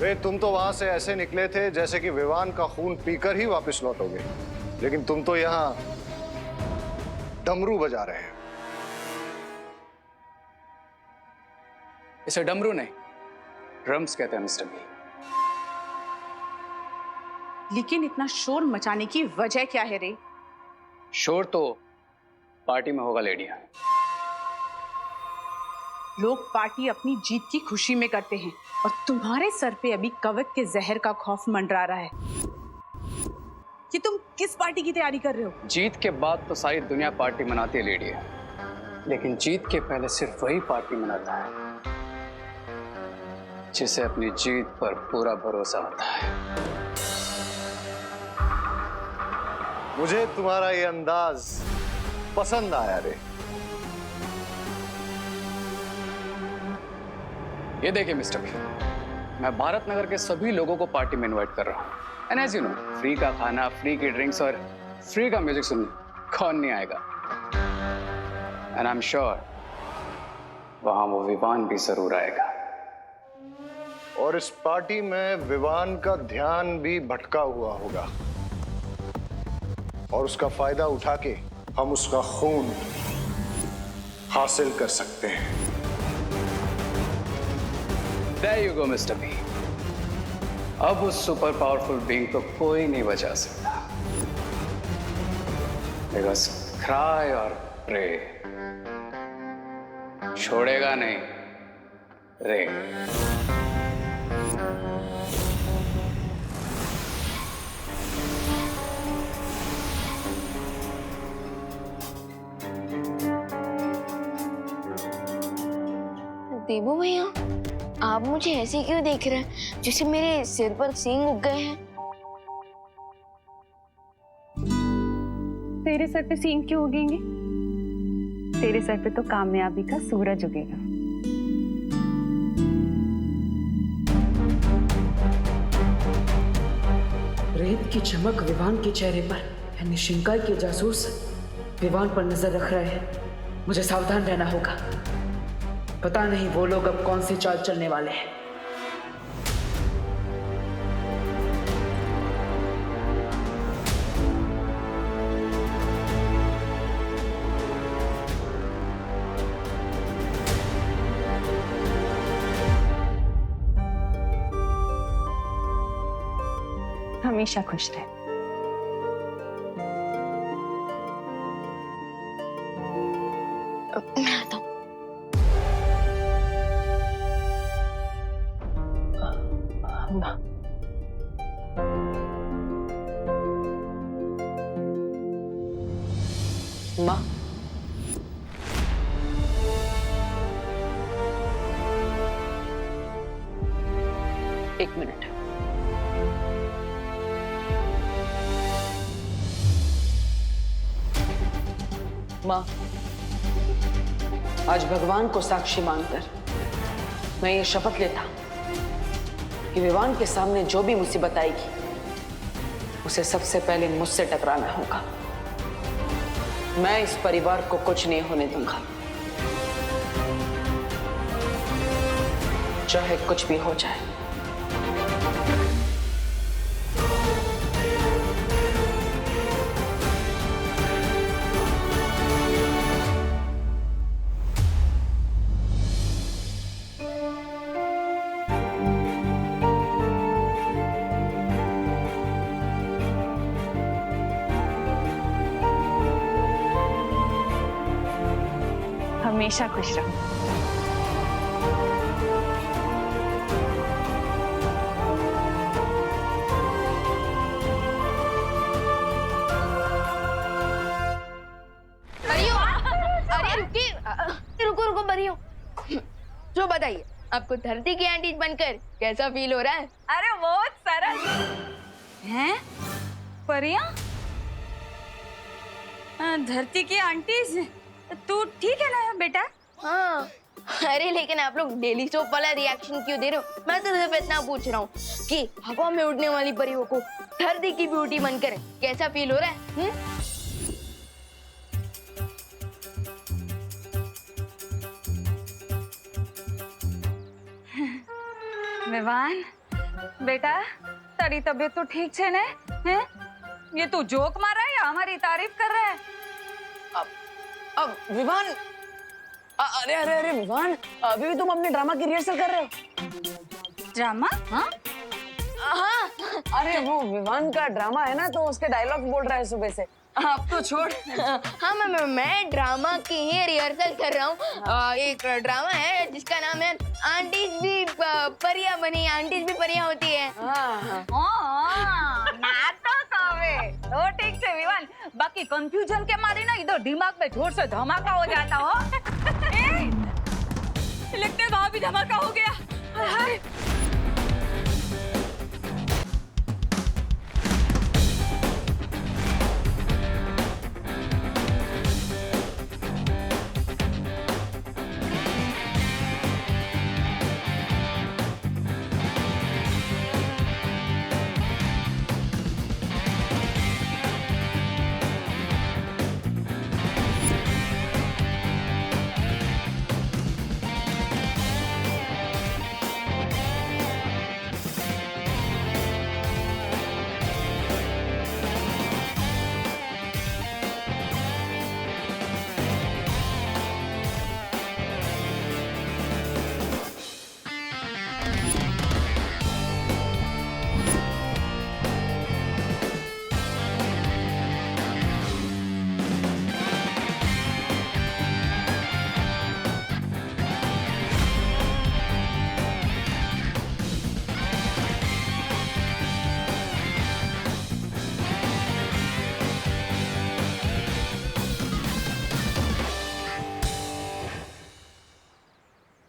वे तुम तो वहां से ऐसे निकले थे जैसे कि विवान का खून पीकर ही वापस लौटोगे, लेकिन तुम तो यहाँ डमरू बजा रहे हैं। इसे डमरू नहीं, ड्रम्स कहते हैं मिस्टर बी। लेकिन इतना शोर मचाने की वजह क्या है रे? शोर तो पार्टी में होगा लेडियां। लोग पार्टी अपनी जीत की खुशी में करते हैं और तुम्हारे सर पे अभी कवक के जहर का खौफ मंडरा रहा है। कि तुम किस पार्टी की तैयारी कर रहे हो? जीत के बाद तो सारी दुनिया पार्टी मनाती है लेडियां, लेकिन जीत के पहले सिर्फ वही पार्टी मनाता है जिसे अपनी जीत पर पूरा भरोसा होता है। मुझे तुम्हारा ये अंदाज पसंद आया रे। ये देखिए मिस्टर बी, मैं भारत नगर के सभी लोगों को पार्टी में इनवाइट कर रहा हूँ। And as you know, free का खाना, फ्री की ड्रिंक्स और फ्री का म्यूजिक सुनने कौन नहीं आएगा। एंड आई एम श्योर वहां वो विवान भी जरूर आएगा। और इस पार्टी में विवान का ध्यान भी भटका हुआ होगा और उसका फायदा उठा के हम उसका खून हासिल कर सकते हैं। There you go, Mr. B. अब उस सुपर पावरफुल बीइंग को कोई नहीं बचा सकता। Because cry और pray छोड़ेगा नहीं रे। देबू भैया, आप मुझे ऐसे क्यों देख रहे हैं जैसे मेरे सिर पर सींग उग गए हैं? तेरे सर पे सींग क्यों उगेंगे? तेरे सर पे तो कामयाबी का सूरज उगेगा। रेत की चमक विवान के चेहरे पर, यानी शिंकाई के जासूस विवान पर नजर रख रहे हैं। मुझे सावधान रहना होगा। पता नहीं वो लोग अब कौन सी चाल चलने वाले हैं। हमेशा खुश रहे। मैं आता हूँ। माँ, एक मिनट। माँ, आज भगवान को साक्षी मानकर मैं ये शपथ लेता कि विवान के सामने जो भी मुसीबत आएगी उसे सबसे पहले मुझसे टकराना होगा। मैं इस परिवार को कुछ नहीं होने दूंगा, चाहे कुछ भी हो जाए। हमेशा खुश रहो। अरे रुको रुको बरियो। जो बताइए, आपको धरती की आंटी बनकर कैसा फील हो रहा है? अरे बहुत सरल हैं परिया। धरती की आंटीज, तू ठीक है ना बेटा? हाँ। अरे लेकिन आप लोग डेली सोप वाला रिएक्शन क्यों दे रहे हो? मैं तो सिर्फ इतना पूछ रहा हूँ कि हवा में उड़ने वाली परियों को धरती की ब्यूटी बनकर कैसा फील हो रहा है? विवान, बेटा तारी तबीयत तो ठीक छे ने? हैं? ये तू जोक मार रहा है या हमारी तारीफ कर रहा है? अब विवान, अरे अरे अरे विवान, अभी भी तुम अपने ड्रामा की रिहर्सल कर रहे हो? ड्रामा? हाँ? हाँ, अरे वो विवान का ड्रामा है ना, तो उसके डायलॉग बोल रहा है सुबह से। अब तो छोड़। हाँ मैं ड्रामा की ही रिहर्सल कर रहा हूँ। एक ड्रामा है जिसका नाम है आंटीज भी परियां बनी, आंटीज भी परियां होती है। हाँ, नाटक आवे तो ठीक छे विवान, बाकी कंफ्यूजन के मारे ना इधर दिमाग में जोर से धमाका हो जाता हो। लगता है वहां भी धमाका हो गया। हाय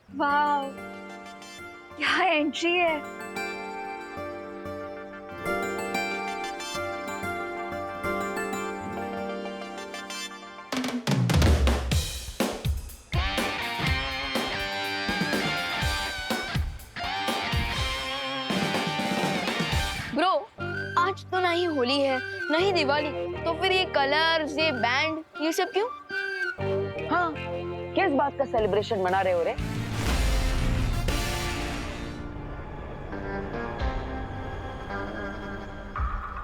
वाह, क्या एंट्री है। ब्रो, आज तो ना ही होली है ना ही दिवाली, तो फिर ये कलर्स, ये बैंड, ये सब क्यों? हाँ, किस बात का सेलिब्रेशन मना रहे हो रे?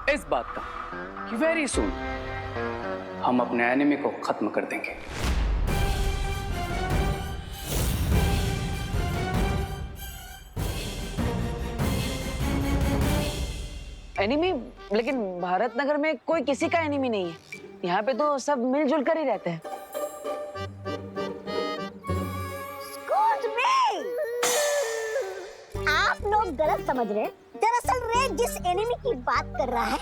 इस बात का कि वेरी सून हम अपने एनिमी को खत्म कर देंगे। एनिमी? लेकिन भारत नगर में कोई किसी का एनिमी नहीं है। यहाँ पे तो सब मिलजुल कर ही रहते हैं। आप लोग गलत समझ रहे हैं। दरअसल रे जिस एनिमी की बात कर रहा है,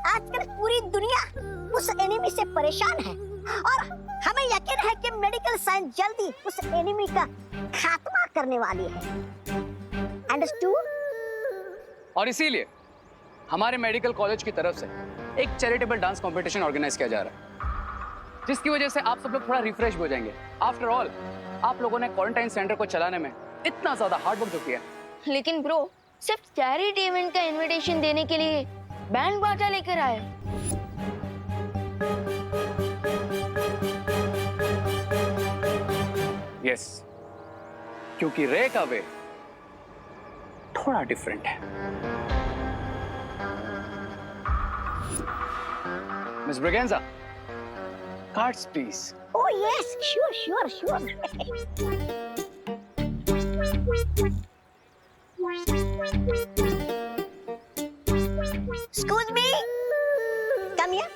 आजकल पूरी दुनिया उस एनिमी से परेशान है और हमें यकीन है कि मेडिकल साइंस जल्दी उस एनिमी का खात्मा करने वाली है। अंडरस्टूड? और इसीलिए हमारे मेडिकल कॉलेज की तरफ से एक चैरिटेबल डांस कंपटीशन ऑर्गेनाइज किया जा रहा है, जिसकी वजह से आप सब लोग थोड़ा रिफ्रेश हो जाएंगे। आफ्टर ऑल, आप लोगों ने क्वारंटाइन सेंटर को चलाने में इतना ज्यादा हार्ड वर्क जो किया। लेकिन ब्रो, सिर्फ चैरिटी इवेंट का इनविटेशन देने के लिए बैंड बाजा लेकर आए। यस, क्योंकि रे का वे थोड़ा डिफरेंट है। Miss Braganza, cards please. Oh yes, sure. Excuse me. Come here.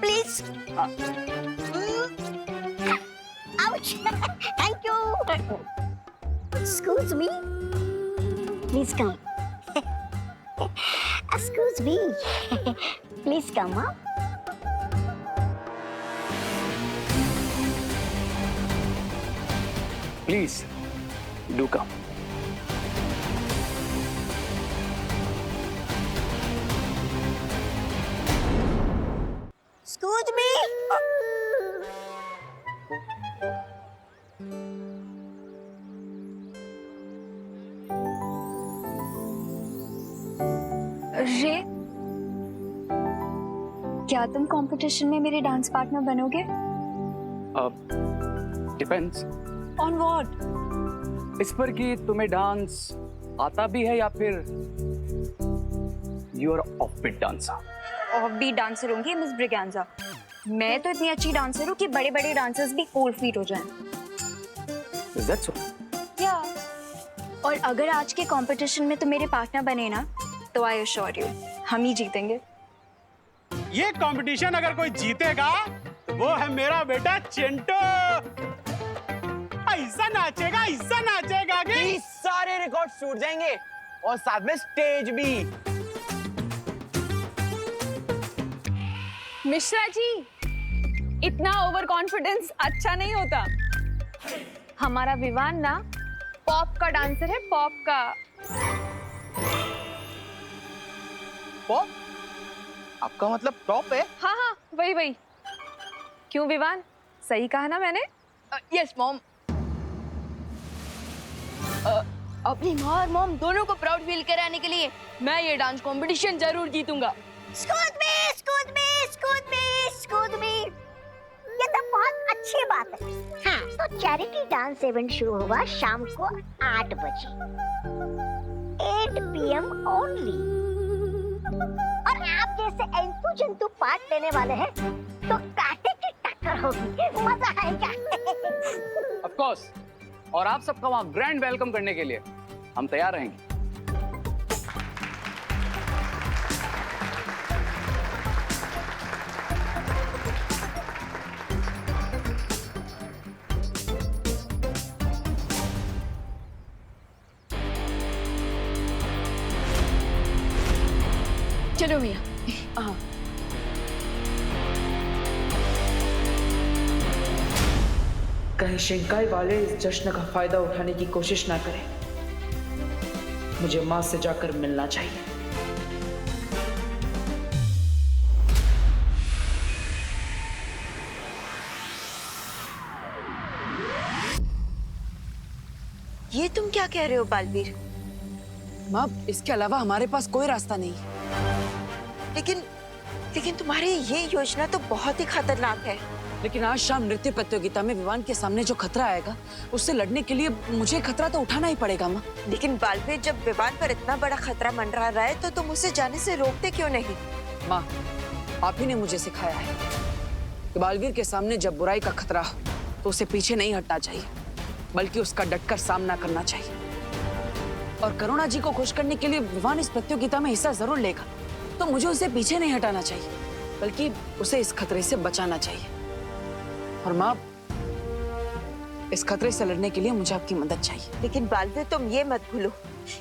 Please. Ouch. Thank you. Excuse me. Please come. Excuse me. Please come up. Please, do come. Excuse me. रे, क्या तुम कंपटीशन में मेरे डांस पार्टनर बनोगे? Depends on what? इस पर कि तुम्हें डांस आता भी है या फिर you are off beat dancer? Off beat dancer होंगी मिस ब्रिगेंजा। मैं तो इतनी अच्छी डांसर हूँ कि बड़े बड़े डांसर्स भी कोल्ड फीट हो जाएं। Is that so? या और अगर आज के कंपटीशन में तो मेरे पार्टनर बने ना, तो आई अश्योर यू हम ही जीतेंगे। ये कंपटीशन अगर कोई जीतेगा तो वो है मेरा बेटा चिंटू। ऐसा नाचेगा कि सारे रिकॉर्ड टूट जाएंगे और साथ में स्टेज भी। मिश्रा जी, इतना ओवर कॉन्फिडेंस अच्छा नहीं होता। हमारा विवान ना पॉप का डांसर है, पॉप का। पॉप? आपका मतलब टॉप है? हाँ हाँ, वही वही। क्यों विवान, सही कहा ना मैंने? Yes mom. अपनी माँ और मॉम दोनों को प्राउड फील कराने के लिए मैं ये डांस कंपटीशन जरूर जीतूंगा। स्कूद मी। ये तो बहुत अच्छी बात है। हाँ, तो चैरिटी डांस इवेंट शुरू होगा शाम को 8 बजे 8 PM ओनली। और आप जैसे एंतु जंतु पार्ट लेने वाले हैं तो कांटे की टक्कर होगी, मजा आएगा। Of course. और आप सबका वहां ग्रैंड वेलकम करने के लिए हम तैयार रहेंगे। चलो भैया। हाँ, कहीं शिंकाई वाले इस जश्न का फायदा उठाने की कोशिश ना करें। मुझे मां से जाकर मिलना चाहिए। ये तुम क्या कह रहे हो बालवीर? मां, इसके अलावा हमारे पास कोई रास्ता नहीं। लेकिन तुम्हारी ये योजना तो बहुत ही खतरनाक है। लेकिन आज शाम नृत्य प्रतियोगिता में विवान के सामने जो खतरा आएगा, उससे लड़ने के लिए मुझे खतरा तो उठाना ही पड़ेगा मां। लेकिन बालवीर, जब विवान पर इतना बड़ा खतरा मंडरा रहा है तो तुम उसे जाने से रोकते क्यों नहीं? मां, आप ही ने मुझे सिखाया है कि बालवीर के सामने जब बुराई का खतरा हो तो उसे पीछे नहीं हटना चाहिए, बल्कि उसका डटकर सामना करना चाहिए। और करुणा जी को खुश करने के लिए विवान इस प्रतियोगिता में हिस्सा जरूर लेगा, तो मुझे उसे पीछे नहीं हटाना चाहिए, बल्कि उसे इस खतरे से बचाना चाहिए। और माँ, इस खतरे से लड़ने के लिए मुझे आपकी मदद चाहिए। लेकिन बालवीर, तुम ये मत भूलो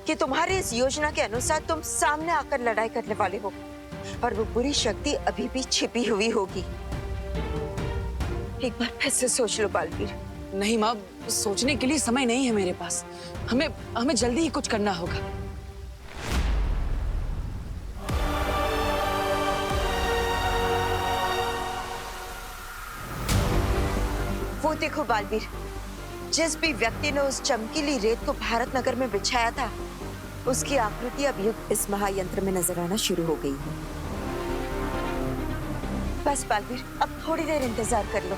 कि तुम्हारी इस योजना के अनुसार तुम सामने आकर लड़ाई करने वाले हो और वो बुरी शक्ति अभी भी छिपी हुई होगी। एक बार फिर से सोच लो बालवीर। नहीं माँ, सोचने के लिए समय नहीं है मेरे पास। हमें जल्दी ही कुछ करना होगा। वो देखो बालवीर, जिस भी व्यक्ति ने उस चमकीली रेत को भारत नगर में बिछाया था, उसकी आकृति अब युग इस महायंत्र में नजर आना शुरू हो गई है। बस बालवीर, अब थोड़ी देर इंतजार कर लो।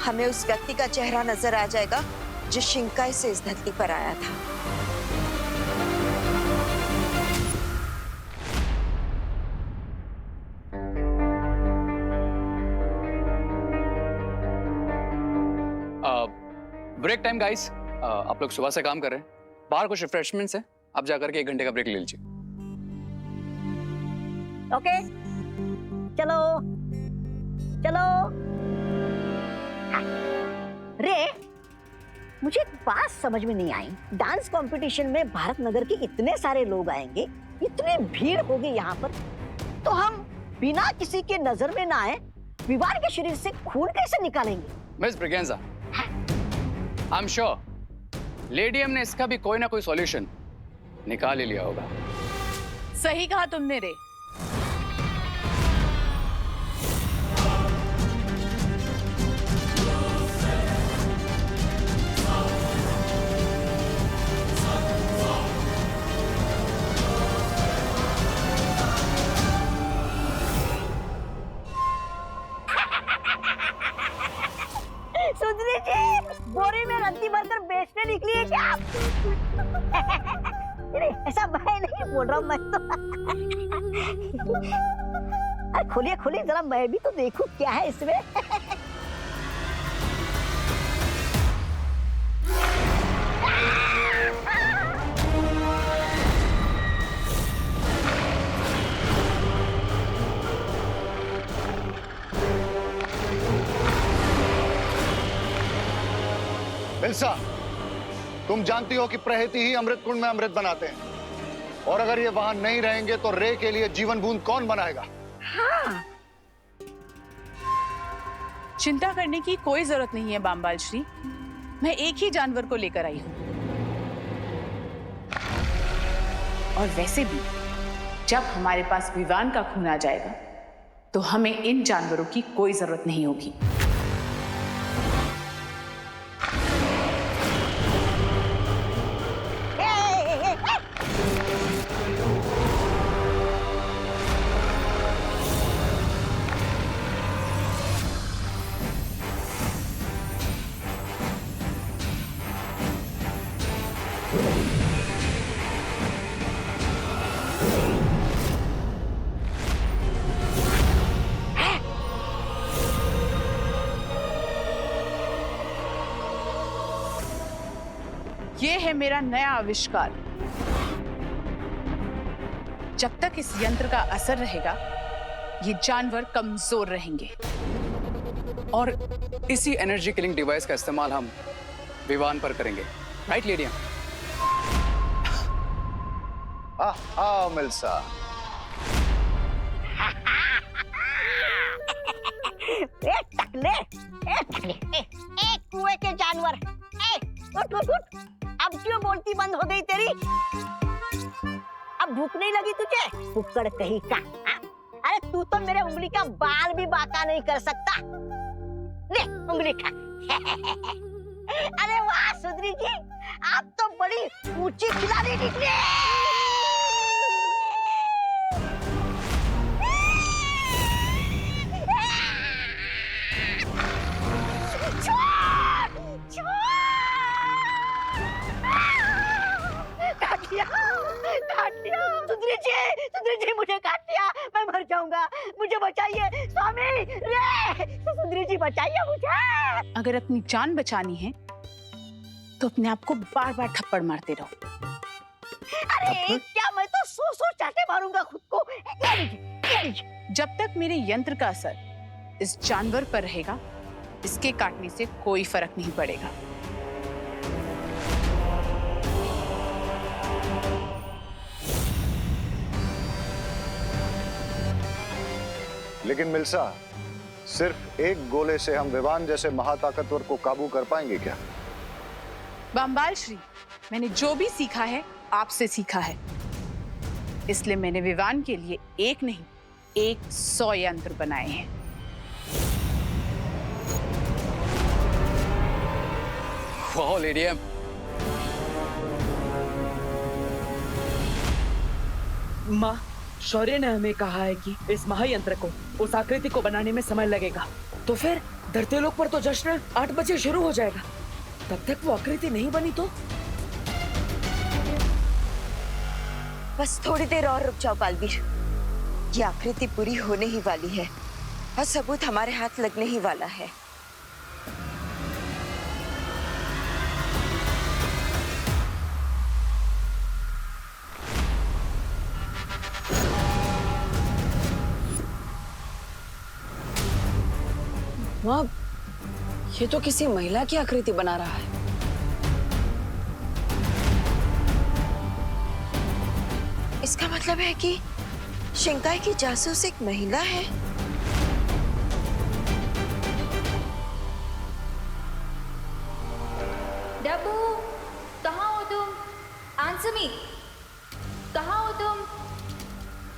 हमें उस व्यक्ति का चेहरा नजर आ जाएगा जो शिंकाई से इस धरती पर आया था। Break time guys. आप लोग सुबह से काम कर रहे हैं, बाहर कुछ रिफ्रेशमेंट्स हैं, आप जाकर के 1 घंटे का ब्रेक ले लीजिए। ओके, चलो चलो। हाँ। रे, मुझे एक बात समझ में नहीं आई। डांस कंपटीशन में भारत नगर के इतने सारे लोग आएंगे, इतनी भीड़ होगी यहाँ पर, तो हम बिना किसी के नजर में ना आए विवान के शरीर से खून कैसे निकालेंगे? Miss Braganza, I am sure lady M ने इसका भी कोई ना कोई सॉल्यूशन निकाल ही लिया होगा। सही कहा तुमने रे। सुंदरी जी, बोरी में रद्दी भरकर बेचने निकली है क्या आप? नहीं ऐसा मैं नहीं बोल रहा हूँ, मैं तो अरे खोलिए खोलिए जरा, मैं भी तो देखूं क्या है इसमें। मिल्सा, तुम जानती हो कि प्रहति ही अमृत कुंड में अमृत बनाते हैं, और अगर ये वहां नहीं रहेंगे तो रे के लिए जीवन बूंद कौन बनाएगा? हाँ। चिंता करने की कोई जरूरत नहीं है बामबाल श्री, मैं एक ही जानवर को लेकर आई हूं। और वैसे भी जब हमारे पास विवान का खून आ जाएगा तो हमें इन जानवरों की कोई जरूरत नहीं होगी। ये है मेरा नया आविष्कार। जब तक इस यंत्र का असर रहेगा ये जानवर कमजोर रहेंगे। और इसी एनर्जी किलिंग डिवाइस का इस्तेमाल हम विवान पर करेंगे, राइट लेडिया? हाँ मिल्सा, एक कुएं के जानवर, उठ उठ उठ, अब क्यों बोलती बंद हो गई तेरी? अब भूख नहीं लगी तुझे? कुक्कड़ कहीं का। अरे तू तो मेरे उंगली का बाल भी बाका नहीं कर सकता। ले उंगली खा। अरे वाह सुंदरी जी, आप तो बड़ी ऊंची खिलाड़ी निकले। सुंदरी जी मुझे काट दिया, मैं मर जाऊंगा, मुझे बचाइए स्वामी, रे सुंदरी जी बचाइए मुझे। अगर अपनी जान बचानी है तो अपने आप को बार बार थप्पड़ मारते रहो। अरे क्या मैं तो सो चाटे मारूंगा खुद को। ये लीजिए। जब तक मेरे यंत्र का असर इस जानवर पर रहेगा इसके काटने से कोई फर्क नहीं पड़ेगा। लेकिन मिल्सा, सिर्फ एक गोले से हम विवान जैसे महाताकतवर को काबू कर पाएंगे क्या? बामबाल श्री, मैंने जो भी सीखा है आपसे सीखा है, इसलिए मैंने विवान के लिए एक नहीं 100 यंत्र बनाए हैं। वाह लेडिया, माँ, शौर्य ने हमें कहा है कि इस महायंत्र को, उस आकृति को बनाने में समय लगेगा। तो फिर धरती लोक पर तो जश्न 8 बजे शुरू हो जाएगा। तब तक वो आकृति नहीं बनी तो? बस थोड़ी देर और रुक जाओ बालवीर, ये आकृति पूरी होने ही वाली है और सबूत हमारे हाथ लगने ही वाला है। माँ, ये तो किसी महिला की आकृति बना रहा है। इसका मतलब है कि शिंकाई की जासूस एक महिला है। डब्बू, कहाँ हो तुम? आंसर मी, कहाँ हो तुम?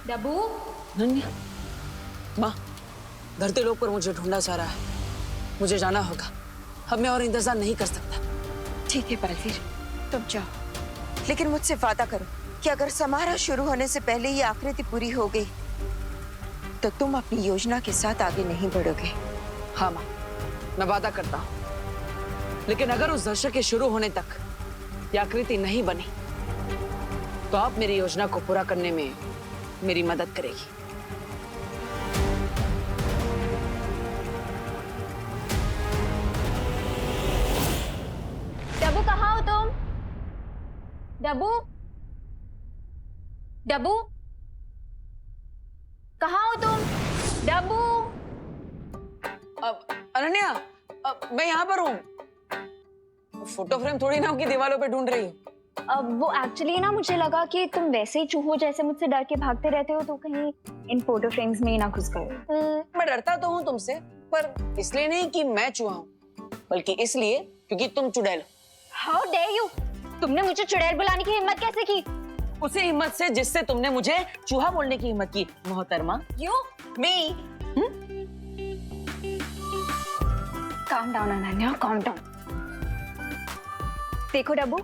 डब्बू? नन्या, माँ, धरती लोक पर मुझे ढूंढा जा रहा है, मुझे जाना होगा। अब मैं और इंतजार नहीं कर सकता। ठीक है बालवीर, तुम जाओ, लेकिन मुझसे वादा करो कि अगर समारोह शुरू होने से पहले ये आकृति पूरी हो गई तो तुम अपनी योजना के साथ आगे नहीं बढ़ोगे। हाँ माँ, मैं वादा करता हूँ, लेकिन अगर उस दर्शक के शुरू होने तक ये आकृति नहीं बनी तो आप मेरी योजना को पूरा करने में मेरी मदद करेगी। डब्बू कहाँ हो तुम? डब्बू, डब्बू, कहाँ हो तुम? डब्बू, अनन्या, मैं यहाँ पर हूँ। फोटो फ्रेम थोड़ी ना आपकी दीवारों पे ढूंढ रही हूँ। अब वो एक्चुअली ना मुझे लगा कि तुम वैसे ही चूहों जैसे मुझसे डर के भागते रहते हो, तो कहीं इन फोटो फ्रेम्स में ही ना घुस गए। मैं डरता तो हूँ तुमसे, पर इसलिए नहीं कि मैं चूहा हूँ, बल्कि इसलिए क्योंकि तुम चुड़ैल। How dare you! तुमने मुझे चुड़ैल बुलाने की हिम्मत कैसे की? उसी हिम्मत से जिससे तुमने मुझे चूहा बोलने की हिम्मत की, मोहतरमा। You me. Calm down Ananya, calm down. देखो डब्बू,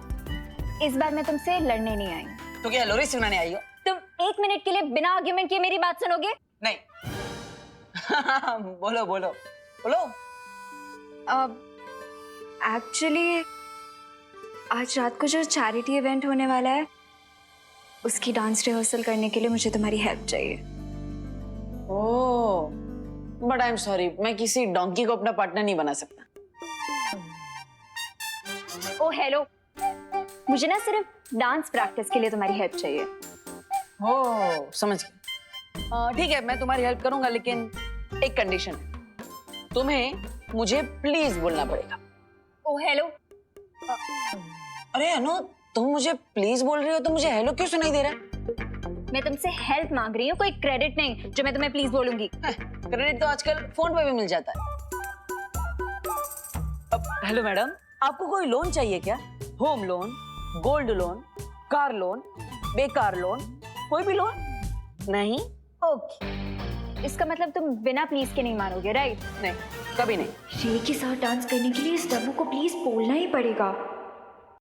इस बार मैं तुमसे लड़ने नहीं आई। तो क्या लोरी सुनाने आई हो? तुम 1 मिनट के लिए बिना आर्ग्यूमेंट किए मेरी बात सुनोगे? नहीं। बोलो बोलो बोलो। एक्चुअली आज रात को जो चैरिटी इवेंट होने वाला है, उसकी डांस रिहर्सल करने के लिए मुझे तुम्हारी हेल्प चाहिए। ओह, बट आई एम सॉरी, मैं किसी डोंकी को अपना पार्टनर नहीं बना सकता। ओ हेलो, मुझे ना सिर्फ डांस प्रैक्टिस के लिए तुम्हारी हेल्प चाहिए। ओह, समझ गया। ठीक है, मैं तुम्हारी हेल्प करूंगा, लेकिन एक कंडीशन है। तुम्हें मुझे प्लीज बोलना पड़ेगा। ओ हेलो। अरे अनु, तुम मुझे प्लीज बोल रही हो तो मुझे हेलो क्यों सुनाई दे रहा है? मैं तुमसे हेल्प मांग रही हूँ, कोई क्रेडिट नहीं जो मैं तुम्हें प्लीज बोलूंगी। क्रेडिट तो आजकल फोन पे भी मिल जाता है। हेलो मैडम, आपको कोई लोन चाहिए क्या? Home loan, gold loan, car loan, बेकार लोन, कोई भी लोन? नहीं? ओके, इसका मतलब तुम बिना प्लीज के नहीं मानोगे, राइट? नहीं, कभी नहीं। रे के साथ डांस करने के लिए इस डब्बू को प्लीज बोलना ही पड़ेगा।